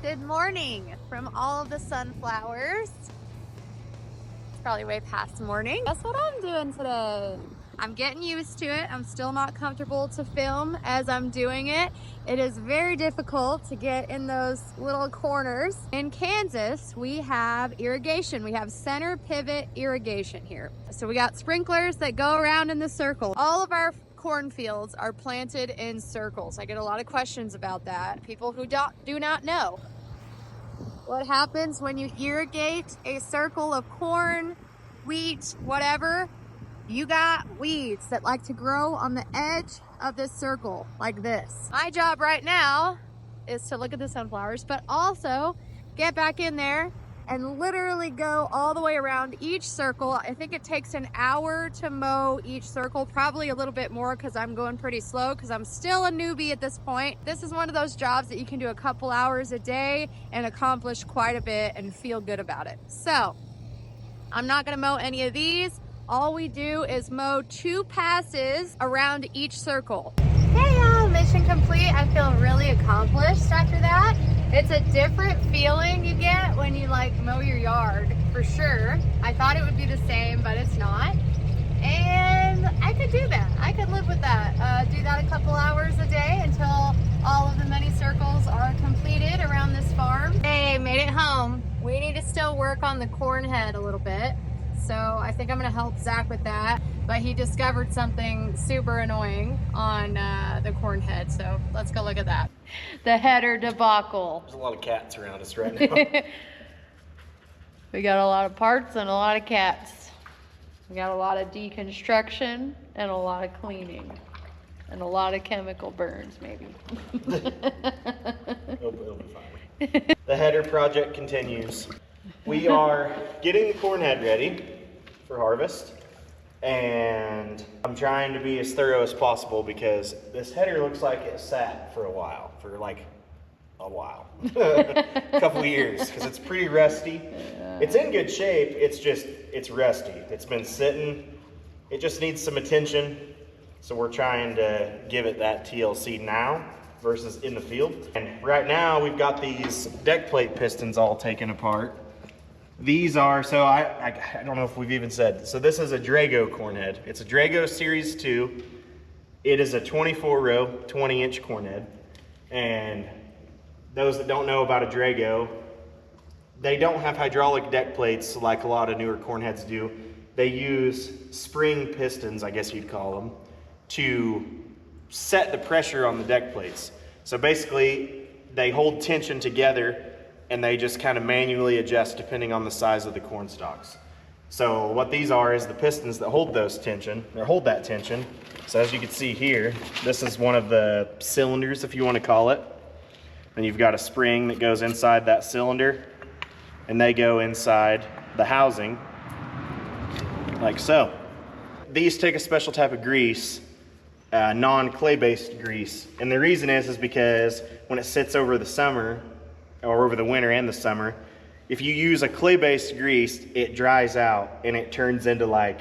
Good morning from all of the sunflowers. It's probably way past morning. Guess what I'm doing today? I'm getting used to it. I'm still not comfortable to film as I'm doing it. It is very difficult to get in those little corners. In Kansas, we have irrigation. We have center pivot irrigation here. So we got sprinklers that go around in the circle. All of our cornfields are planted in circles. I get a lot of questions about that. People who do not know. What happens when you irrigate a circle of corn, wheat, whatever? You got weeds that like to grow on the edge of this circle like this. My job right now is to look at the sunflowers, but also get back in there and literally go all the way around each circle. I think it takes an hour to mow each circle, probably a little bit more because I'm going pretty slow because I'm still a newbie at this point. This is one of those jobs that you can do a couple hours a day and accomplish quite a bit and feel good about it. So I'm not gonna mow any of these. All we do is mow 2 passes around each circle. Hey y'all, mission complete. I feel really accomplished after that. It's a different feeling you get when you like mow your yard, for sure. I thought it would be the same, but it's not. And I could do that. I could live with that. Do that a couple hours a day until all of the many circles are completed around this farm. Hey, made it home. We need to still work on the corn head a little bit. So I think I'm gonna help Zach with that, but he discovered something super annoying on the corn head, so let's go look at that. The header debacle. There's a lot of cats around us right now. We got a lot of parts and a lot of cats. We got a lot of deconstruction and a lot of cleaning and a lot of chemical burns, maybe. It'll be fine. The header project continues. We are getting the corn head ready for harvest, and I'm trying to be as thorough as possible because this header looks like it sat for a while, a couple of years, because it's pretty rusty. It's in good shape, it's rusty. It's been sitting, it just needs some attention, so we're trying to give it that TLC now versus in the field. And right now we've got these deck plate pistons all taken apart. These are, so I don't know if we've even said, so this is a Drago corn head. It's a Drago Series 2. It is a 24 row, 20 inch corn head. And those that don't know about a Drago, they don't have hydraulic deck plates like a lot of newer corn heads do. They use spring pistons, I guess you'd call them, to set the pressure on the deck plates. So basically, they hold tension together and they just kind of manually adjust depending on the size of the corn stalks. So what these are is the pistons that hold that tension. So as you can see here, this is one of the cylinders, if you want to call it. And you've got a spring that goes inside that cylinder, and they go inside the housing, like so. These take a special type of grease, non-clay-based grease. And the reason is because when it sits over the summer, or over the winter and the summer, if you use a clay-based grease, it dries out and it turns into like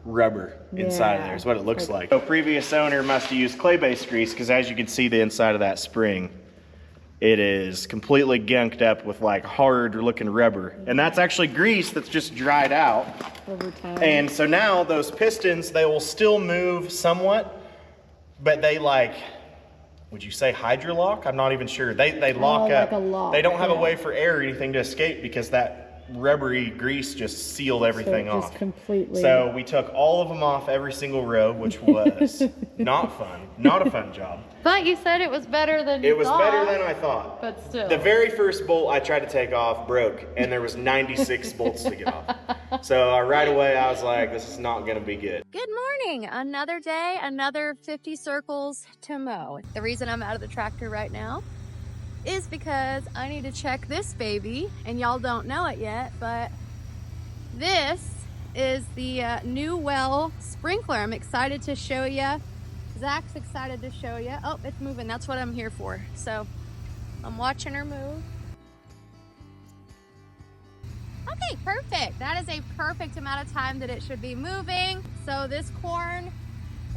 rubber inside of there is what it looks like. So previous owner must have used clay-based grease because as you can see the inside of that spring, it is completely gunked up with like hard looking rubber. And that's actually grease that's just dried out. Over time. And so now those pistons, they will still move somewhat, but they like, would you say hydrolock? I'm not even sure. They lock up. Like a lock, they don't have a way for air or anything to escape because that rubbery grease just sealed everything off. Completely. So we took all of them off every single row, which was not fun. Not a fun job. But you said it was better than you thought. It was better than I thought. But still. The very first bolt I tried to take off broke, and there was 96 bolts to get off. So right away I was like, this is not gonna be good. Good morning, another day, another 50 circles to mow. The reason I'm out of the tractor right now is because I need to check this baby, and y'all don't know it yet, but this is the new well sprinkler. I'm excited to show you. Zach's excited to show you. Oh, it's moving. That's what I'm here for. So I'm watching her move. Okay, perfect. That is a perfect amount of time that it should be moving. So this corn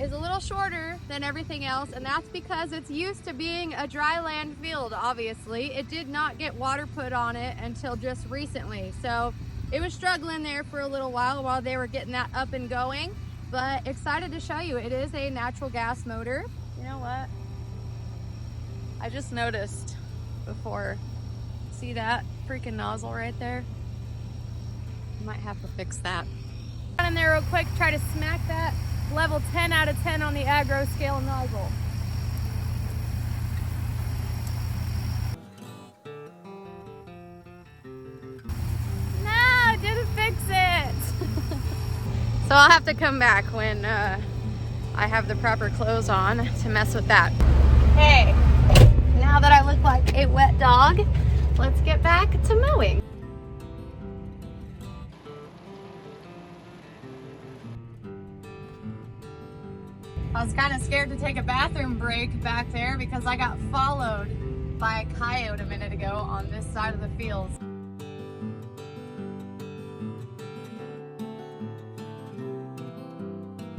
is a little shorter than everything else, and that's because it's used to being a dry land field, obviously. It did not get water put on it until just recently. So it was struggling there for a little while they were getting that up and going, but excited to show you. It is a natural gas motor. You know what? I just noticed before. See that freaking nozzle right there? Might have to fix that. Run in there real quick, try to smack that level 10 out of 10 on the aggro scale nozzle. No, didn't fix it. So I'll have to come back when I have the proper clothes on to mess with that. Hey, now that I look like a wet dog, let's get back to mowing. I was kind of scared to take a bathroom break back there because I got followed by a coyote a minute ago on this side of the fields.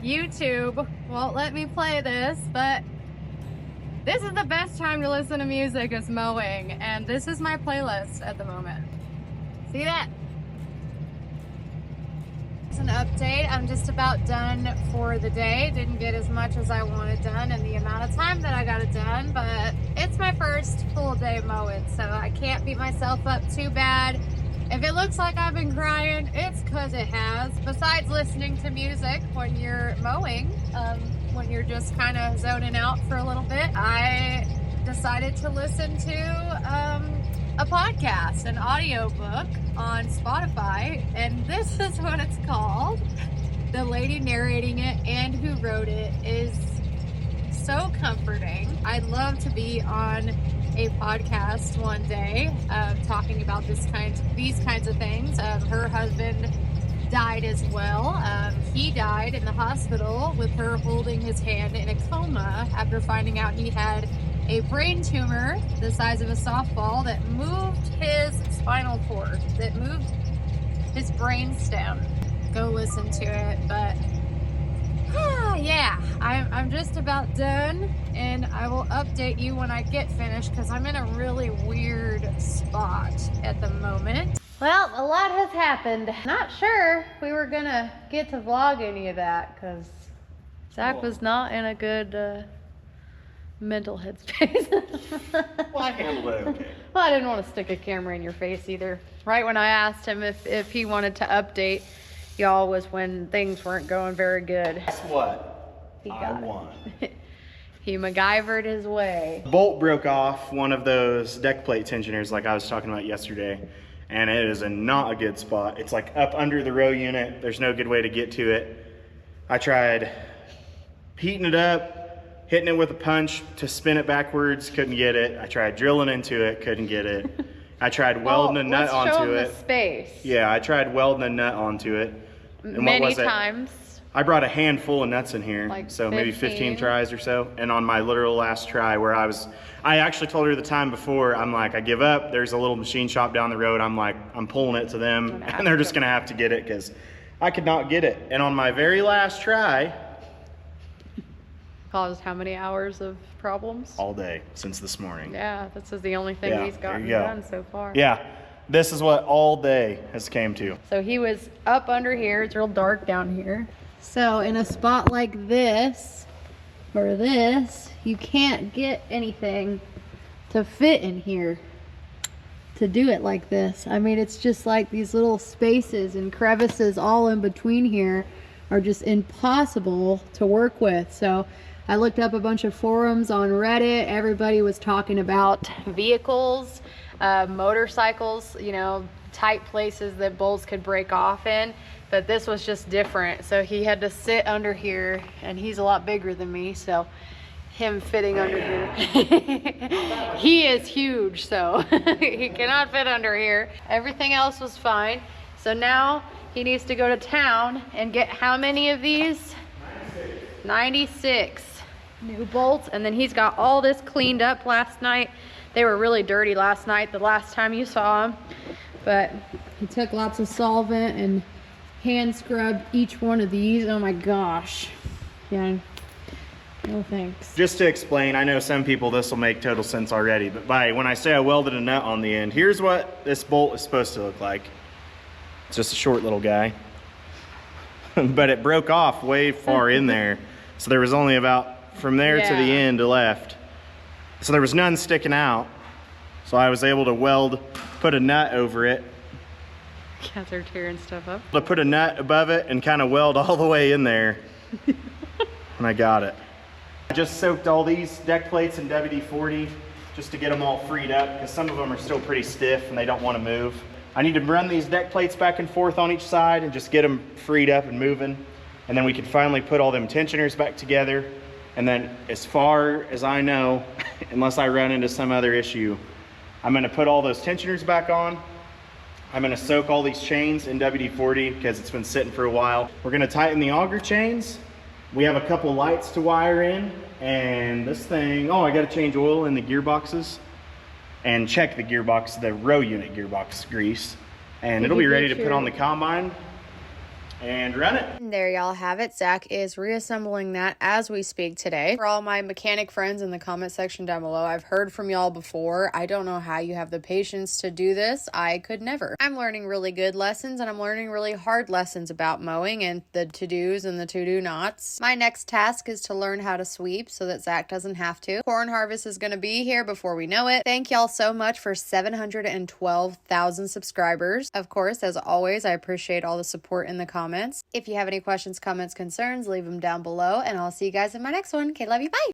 YouTube won't let me play this, but this is the best time to listen to music is mowing, and this is my playlist at the moment. See that? It's an update. I'm just about done for the day. Didn't get as much as I wanted done in the amount of time that I got it done, but it's my first full day mowing, so I can't beat myself up too bad. If it looks like I've been crying, it's because it has. Besides listening to music when you're mowing, when you're just kind of zoning out for a little bit, I decided to listen to a podcast, an audiobook on Spotify, and this is what it's called. The lady narrating it and who wrote it is so comforting. I'd love to be on a podcast one day talking about these kinds of things. Her husband died as well. He died in the hospital with her holding his hand in a coma after finding out he had a brain tumor the size of a softball that moved his spinal cord, that moved his brain stem. Go listen to it, but yeah, I'm just about done, and I will update you when I get finished because I'm in a really weird spot at the moment. Well, a lot has happened. Not sure we were gonna get to vlog any of that because Zach was not in a good mental headspace. Well, I handled it okay. Well, I didn't want to stick a camera in your face either. Right when I asked him if he wanted to update y'all was when things weren't going very good. Guess what? I won. He MacGyvered his way. Bolt broke off one of those deck plate tensioners like I was talking about yesterday, and it is not a good spot. It's like up under the row unit. There's no good way to get to it. I tried heating it up, hitting it with a punch to spin it backwards, couldn't get it. I tried drilling into it, couldn't get it. I tried welding a nut onto it. Space. Yeah, I tried welding a nut onto it. And many times. I brought a handful of nuts in here, like so maybe 15 tries or so. And on my literal last try where I actually told her the time before, I'm like, I give up. There's a little machine shop down the road. I'm like, I'm pulling it to them and they're just gonna have to get it because I could not get it. And on my very last try, caused how many hours of problems? All day since this morning. Yeah, this is the only thing he's gotten done so far. Yeah, this is what all day has came to. So he was up under here. It's real dark down here. So in a spot like this, or this, you can't get anything to fit in here to do it like this. I mean, it's just like these little spaces and crevices all in between here are just impossible to work with. So I looked up a bunch of forums on Reddit. Everybody was talking about vehicles, motorcycles, you know, tight places that bolts could break off in, but this was just different. So he had to sit under here, and he's a lot bigger than me, so him fitting under here. He is huge, so he cannot fit under here. Everything else was fine. So now he needs to go to town and get how many of these? 96 new bolts, and then he's got all this cleaned up last night. They were really dirty last night, the last time you saw them, but he took lots of solvent and hand scrubbed each one of these. Oh my gosh. Yeah, No thanks. Just to explain, I know some people this will make total sense already, but when I say I welded a nut on the end, here's what this bolt is supposed to look like. It's just a short little guy. But it broke off way far in there. So there was only about from there to the end left. So there was none sticking out. So I was able to put a nut over it. Cats are tearing stuff up. To put a nut above it and kind of weld all the way in there. And I got it. I just soaked all these deck plates in WD-40 just to get them all freed up because some of them are still pretty stiff and they don't want to move. I need to run these deck plates back and forth on each side and just get them freed up and moving. And then we can finally put all them tensioners back together. And then as far as I know, unless I run into some other issue, I'm gonna put all those tensioners back on. I'm gonna soak all these chains in WD-40 because it's been sitting for a while. We're gonna tighten the auger chains. We have a couple lights to wire in, and this thing, I gotta change oil in the gearboxes and check the gearbox, the row unit gearbox grease. And it'll be ready to put on the combine and run it. And there y'all have it. Zach is reassembling that as we speak today. For all my mechanic friends in the comment section down below, I've heard from y'all before. I don't know how you have the patience to do this. I could never. I'm learning really good lessons and I'm learning really hard lessons about mowing and the to-dos and the to-do nots. My next task is to learn how to sweep so that Zach doesn't have to. Corn harvest is going to be here before we know it. Thank y'all so much for 712,000 subscribers. Of course, as always, I appreciate all the support in the comments. If you have any questions, comments, concerns, leave them down below, and I'll see you guys in my next one. Okay, love you. Bye.